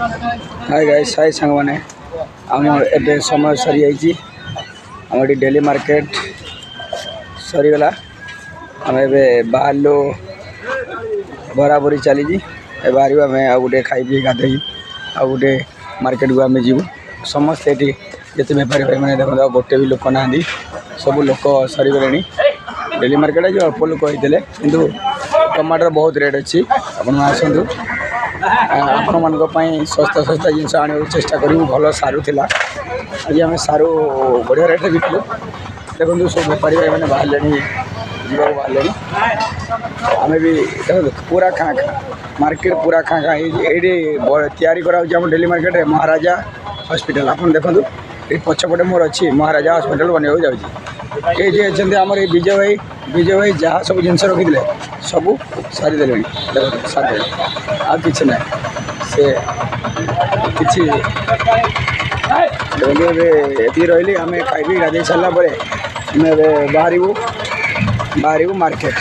Hi guys, हाय सांग मैंने आम ए समय सरी जाइए आम डेली मार्केट सरीगला आम ए बाहर बराबरी चली बाहर आम आ गए खाई पी गाधे आ गए मार्केट को आम जीव समस्ते ये बेपारी भाई मैंने देखो गोटे भी लोक ना सब लोक सरीगले डेली मार्केट जो अल्प लोक होते कि टमाटर बहुत रेट अच्छी आसतु आपण मान सस्ता सस्ता जिनस आने चेष्टा करूँ भल सारू थिला आज आम सारू बढ़िया रेट बिकलु देखो सब बेपारी भाई मैंने बाहर जीवा बाहर आम भी देखो पूरा खाँ खाँ मार्केट पूरा खाँ खाँ ये या डेली मार्केट महाराजा हॉस्पिटल आप देखो ये पछपटे मोर अच्छी महाराजा हॉस्पिटल बन जाऊँगी ये आमर ये विजय भाई जहाँ सब जिन रखी सब सारीदे देखो सारी आ कि ना से कि रही आम खाई गाधे सारापर बाहर मार्केट।